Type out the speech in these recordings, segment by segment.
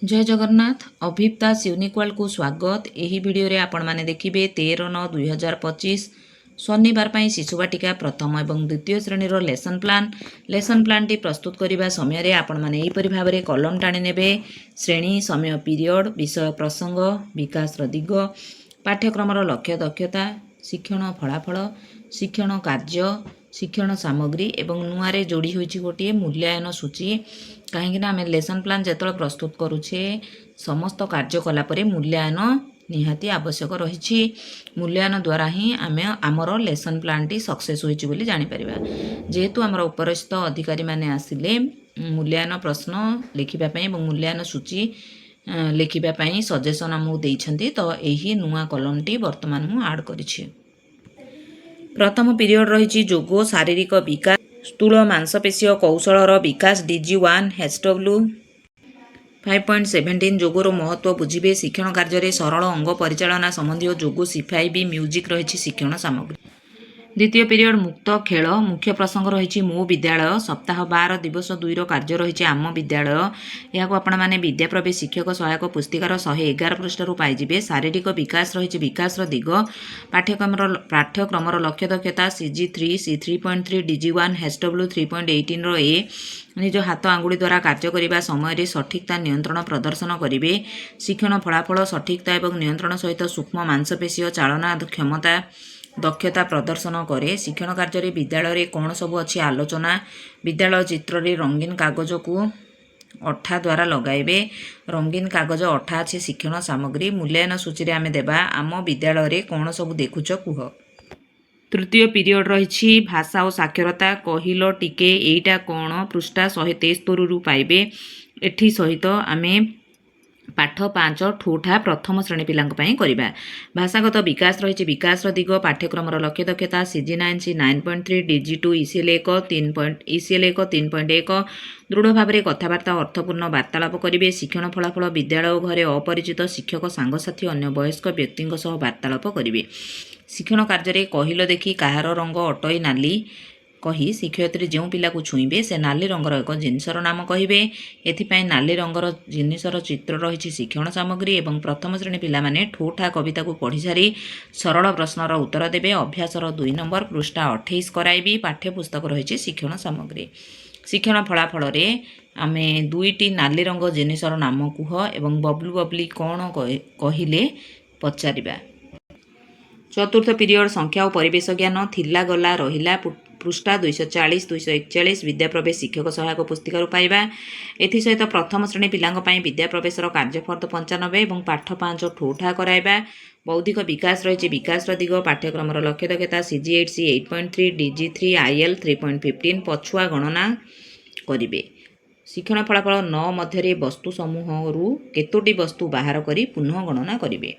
जय जगन्नाथ अभिप्तास यूनिक्वाल को स्वागत। यही वीडियो रे आपण माने देखिबे 13/9/2025 शनिवार पर शिशुवाटिका प्रथम और द्वितीय श्रेणी लेसन प्लान टी प्रस्तुत करने समय आपण माने एहीपरि भाव में कलम टाणी नेबे। श्रेणी समय पीरियड विषय प्रसंग विकास दिग पाठ्यक्रम लक्ष्य दक्षता शिक्षण फलाफल शिक्षण कार्य शिक्षण सामग्री एवं नुआरे जोड़ी होइछि गोटे मूल्यांकन सूची। कहीं आम लेसन प्लान जो प्रस्तुत करुचे समस्त कार्य कलापर मूल्यांकन निहाती आवश्यक रही। मूल्यांकन द्वारा ही आम आमर लेसन प्लान टी सक्सेस होइछि बोली जानि परिबा। जेहेतु आमर उपरस्थ अधिकारी माने आसिले मूल्यांकन प्रश्न लिखिबापई और मूल्यांकन सूची लिखिबापई सजेसन आमको देइछन्ति, तो यही नुआ कलम टी वर्तमान मु आड करिछि। प्रथम पीरियड रही जोग शारीरिक विकास स्थूल मांसपेशीय कौशलर विकास DG1 HW 5.17 जोगर महत्व बुझे। शिक्षण कार्य सरल अंग परिचालना संबंधी जोग सिफाइबी म्यूजिक रही शिक्षण सामग्री। द्वितीय पीरियड मुक्त खेल मुख्य प्रसंग रही मो विद्यालय सप्ताह 12 दिवस 2 कार्य रही आम विद्यालय। यह आपण मैंने विद्या प्रवेश शिक्षक सहायक पुस्तिकार 111 पृष्ठ पाइबे। शारीरिक विकास रही विकास दिग पाठ्यक्रम लक्ष्य दक्षता CG3 C3.3 DG1 HW 3.18 ए निज हाथ आंगुड़ी द्वारा कार्य करने समय सठिकता नियंत्रण प्रदर्शन करेंगे। शिक्षण फलाफल सठिकता और नियंत्रण सहित सूक्ष्म मांसपेशीय चालना क्षमता दक्षता प्रदर्शन करे। शिक्षण कार्य विद्यालय कौन सब अच्छी आलोचना विद्यालय चित्र रे रंगीन कागज को अठा द्वारा लगाइबे। रंगीन कागज अठा अच्छी शिक्षण सामग्री। मूल्यांकन सूची आम देबा आम विद्यालय कौन सब देखुच कुह। तृतीय पीरियड रही भाषा और साक्षरता कहिल टिके एटा कौन पृष्ठा 173 पाइबे। एठी सहित आमे पाठ 5 ठोठा प्रथम श्रेणी पिलांई करवा। भाषागत विकास रही विकास दिग पाठ्यक्रम लक्ष्य दक्षता CG9 C 9.3 DG2 ECL 1 3.1 दृढ़ भाव में कथबार्ता अर्थपूर्ण वार्तालाप करेंगे। शिक्षण फलाफल विद्यालय घरे अपरिचित शिक्षक सांगसाथी अन्य वयस्क व्यक्ति वार्तालाप करेंगे। शिक्षण कार्य कहिल देखी कहार रंग अटई नाली कही शिक्षयित्री जो पिला को छुईबे से नाली रंगर एक जिनसर नाम कहे। एथिपाई नाली रंगर जिनसर चित्र रही शिक्षण सामग्री और प्रथम श्रेणी पिला माने ठोठा कविता को पढ़ी सारी सरल प्रश्नर उत्तर देवे। अभ्यासर 2 नंबर पृष्ठा 28 कराइबी। पाठ्यपुस्तक रही शिक्षण सामग्री। शिक्षण फलाफल आमे 2टी नाली रंग जिनसर नाम कुह एवं बबलू बबली कौन कहले पचारिबा। चतुर्थ पीरियड संख्या और परिवेश ज्ञान थिला गला रहिला पृष्ठा 240 241 विद्या प्रवेश शिक्षक सहायक पुस्तिकार पाइबा। एथि सहित प्रथम श्रेणी पिलांई विद्या प्रवेशर कार्यफर्द 95 और पाठ 5 ठोठा कराइबा। बौद्धिक विकास रही विकास दिग पाठ्यक्रम लक्ष्य दक्षता CG8 C 8.3 DG3 IL 3.15 पछुआ गणना करेंगे। शिक्षण फलाफल 9 मध्य वस्तु समूह केतोटी वस्तु बाहर करी पुनः गणना करेंगे।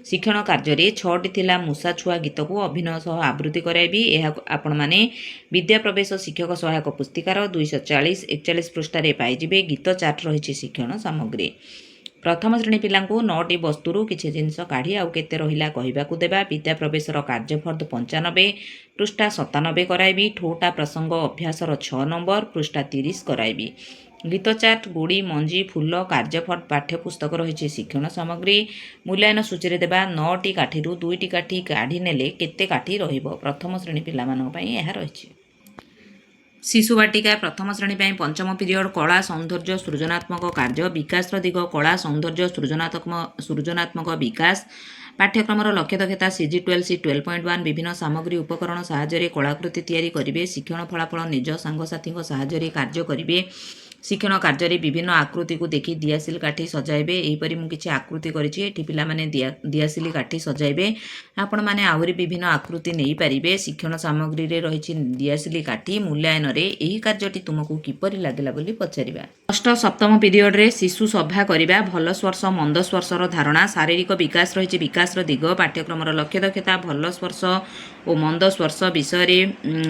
शिक्षण कार्य 6टी थिला मूषा छुआ गीत को अभिनय सह आवृत्ति कराइबी। यह आपण माने विद्या प्रवेश शिक्षक सहायक पुस्तिकार 240 41 पृष्ठारे पाइबे। गीत चार्ट रही शिक्षण सामग्री। प्रथम श्रेणी पिला 9टी वस्तु किसी जिनस काढ़ी आउ केते रहिला कहबाकू देबा। विद्या प्रवेशर कार्यफर्द 95 पृष्ठा 97 कराइबी। ठोटा प्रसंग अभ्यासर 6 नंबर पृष्ठा 30 कराइबी। गीत चार्ट गुड़ी मंजी फूल कार्यफर्द पाठ्यपुस्तक रही शिक्षण सामग्री। मूल्यांकन सूची देबा 9टी काठी 2टी काठी काढ़ी नेले केते काठी रहिबो। प्रथम श्रेणी पिला मानक पई यह रही। शिशुवाटिका प्रथम श्रेणी पंचम पीरियड कला सौंदर्य सृजनात्मक कार्य विकास दिग कला सौंदर्य सृजनात्मक विकास। पाठ्यक्रम लक्ष्य दक्षता CG12 C 12.1 विभिन्न सामग्री उपकरण साहाय्य कलाकृति तैयारी करेंगे। शिक्षण फलाफल निज सांगसाथी साहाय्य कार्य करेंगे। शिक्षण कार्य विभिन्न आकृति को देखी दियासिल काठी सजाइबे। यहीपरि मु किछि आकृति करिछि। एठी पिला माने दियासिल काठी सजाइबे। आपण माने आहुरी विभिन्न आकृति नहीं पारिबे। शिक्षण सामग्री रे रहिछि दियासिल काठी। मूल्यांकन रे एही कार्यटी तुमको किपरि लागिला बोली पचारिबा। षष्ठ सप्तम पीरियड रे शिशु सभा करिबा। भल स्पर्श मंद स्पर्शर धारणा शारीरिक विकास रहिछि विकास दिग पाठ्यक्रम लक्ष्य दक्षता भल स्पर्श और मंद स्पर्श विषय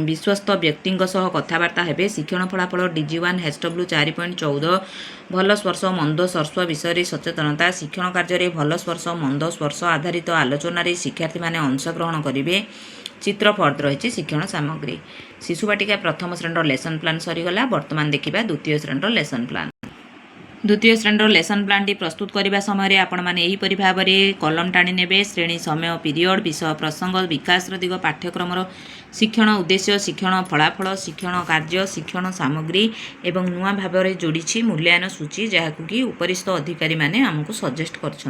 विश्वस्त व्यक्ति कथबार्ता हेबे। शिक्षण फलाफल DG1 HW 4.14 भल स्पर्श मंद स्पर्श विषय सचेतनता। शिक्षण कार्य भल स्पर्श मंद स्पर्श आधारित आलोचन शिक्षार्थी माने अंशग्रहण करेंगे। चित्र फर्द रही शिक्षण सामग्री। शिशुवाटिका प्रथम श्रेणी लेसन प्लान सरीगला। वर्तमान देखा द्वितीय श्रेणी लेसन प्लान। द्वितीय श्रेणीर लेसन प्लान टी प्रस्तुत करने समय आपण मैंने यहीपरि भाव में कलम टाणी ने श्रेणी समय पीरियड विषय प्रसंग विकास दिग पाठ्यक्रम शिक्षण उद्देश्य शिक्षण फलाफल शिक्षण कार्य शिक्षण सामग्री एवं नुआ भाव में जोड़ी मूल्यांकन सूची जहाँ कि उपरिस्थ अधिकारी मैंने आमको सजेस्ट कर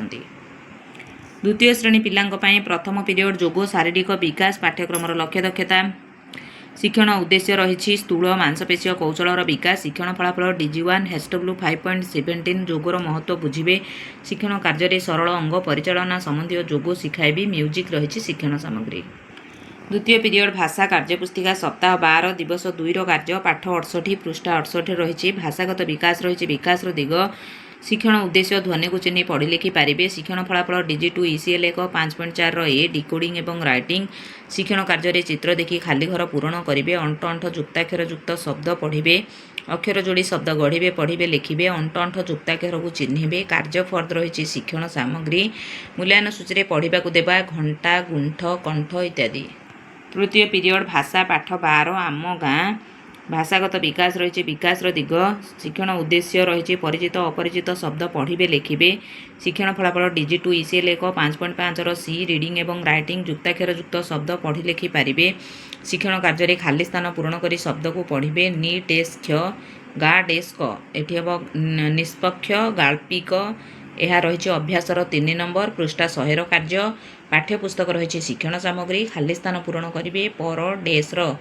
द्वितीय श्रेणी पिलांई प्रथम पीरियड जोग शारीरिक विकास पाठ्यक्रम लक्ष्य दक्षता शिक्षण उद्देश्य रही स्थूल मांसपेशीय कौशलर विकास शिक्षण फलाफल DG1 HW 5.17 जोगर महत्व बुझे शिक्षण कार्य सरल अंग परिचालना संबंधी जोग शिखाइबी म्यूजिक रही शिक्षण सामग्री द्वितीय पीरियड भाषा कार्यपुस्तिका सप्ताह 12 दिवस 2 कार्य पाठ 68 पृष्ठा 68 रही भाषागत विकास रही विकास दिग शिक्षण उद्देश्य ध्वनि को चिन्ह पढ़ी लिखि पारे शिक्षण फलाफल DG2 ECL 5.4 ए डिकोडिंग एवं राइटिंग शिक्षण कार्य चित्र देखि खाली घर पूरण करेंगे अंट अंठ जुक्ताक्षर युक्त शब्द पढ़े अक्षर जोड़ी शब्द गढ़े पढ़े लिखे अंट अंठ जुक्ताक्षर को चिन्हे कार्य फर्द रही शिक्षण सामग्री मूल्यांकन सूची पढ़ा देवा घंटा गुंठ कंठ इत्यादि तृतीय पीरियड भाषा पाठ 12 आम गाँ भाषागत विकास रही विकास दिग शिक्षण उद्देश्य रही परिचित अपरिचित शब्द पढ़े लिखे शिक्षण फलाफल DG2 ECL 5.5 सी रीडिंग एवं राइटिंग जुक्ताक्षर युक्त शब्द पढ़ी लिखि पारे शिक्षण कार्य खाली स्थान पूरण कर शब्द को पढ़े नि टेस क्ष गा डेस क एटी हम निष्पक्ष गाल्पिक यह रही अभ्यासर 3 नंबर पृष्ठा 100 कार्य पाठ्यपुस्तक रही शिक्षण सामग्री खाली स्थान पूरण करेंगे पर डेस्र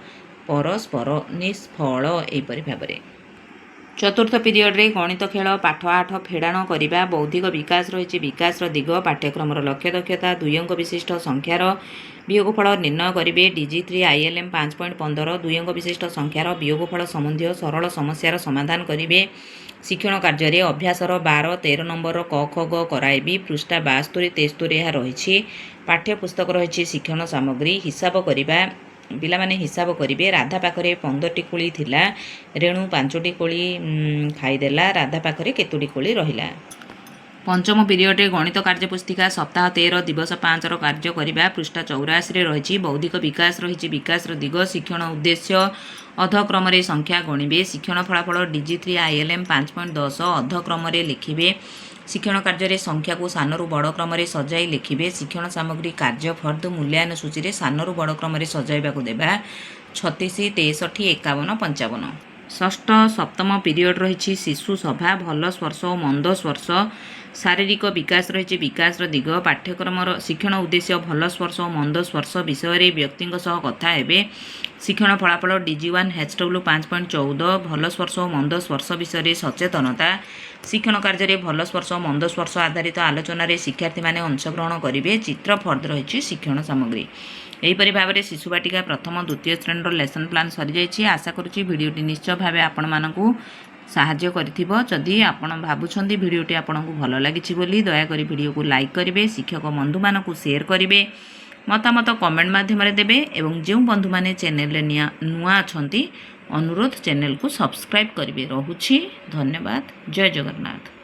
परस्पर निष्फल एपरि भाव में चतुर्थ पीरियड रे गणित खेल पाठ 8 फेड़ाण करने बौद्धिक विकास रही विकास दिग पाठ्यक्रम लक्ष्य दक्षता 2 अंक विशिष्ट संख्यार वियोगफल निर्णय करेंगे DG3 ILM 5.15 2 अंक विशिष्ट संख्यार वियोगफल संबंधी सरल समस्यार समाधान करेंगे शिक्षण कार्य अभ्यासर 12-13 नंबर क ख ग कराइबी पृष्ठा 72-73 यह रही पाठ्यपुस्तक रही शिक्षण सामग्री हिसाब करने पिला माने हिसाब करेंगे राधा पाखरे 15टी कोली थिला रेणु 5टी कोली खाईदेला राधा पाखरे केतोटी कोली रहिला पंचम पीरियड रे गणित कार्यपुस्तिका सप्ताह 13 दिवस 5 कार्य करने पृष्ठा 84 रही बौद्धिक विकास रही विकास दिग शिक्षण उद्देश्य अधक्रम संख्या गणिबे शिक्षण फलाफल DG3 ILM 5.10 अधक्रम लिखिबे शिक्षण कार्य संख्या को सानू बड़ क्रम सजाई लिखिबे शिक्षण सामग्री कार्य फर्द मूल्यांकन सूची सानू बड़ क्रम सजाइबा देवा 36 63 51 55 षष्ठ सप्तम पीरियड रही शिशु सभा भल स्पर्श और मंद स्पर्श शारीरिक विकास रही विकास दिग पाठ्यक्रम शिक्षण उद्देश्य भल स्पर्श और मंद स्पर्श विषय व्यक्ति कथा हेबे शिक्षण फलाफल DG1 HW 5.14 भल स्पर्श और मंद स्पर्श विषय सचेतनता शिक्षण कार्य भल स्पर्श और मंद स्पर्श आधारित आलोचन शिक्षार्थी मैंने अंशग्रहण करेंगे चित्र फर्द रही शिक्षण सामग्री यहीपरि भाव में शिशुबाटिका प्रथम द्वितीय श्रेणीर लेसन प्लान सरी जाइए आशा करुच्ची भिडटी निश्चय भाव आपण मानकु साहाय्य करिथिबो जदि आपण भाबुछंती भिडटी आपनकु भल लागिछि बोली दयाकरी भिडियो को लाइक करिवे शिक्षक बंधु मानकु शेयर करिवे मतामत कमेंट माध्यम देवे एवं जो बंधु माने चैनल नुआ अछंती अनुरोध चैनल को सब्सक्राइब करिवे रहुछि धन्यवाद जय जगन्नाथ।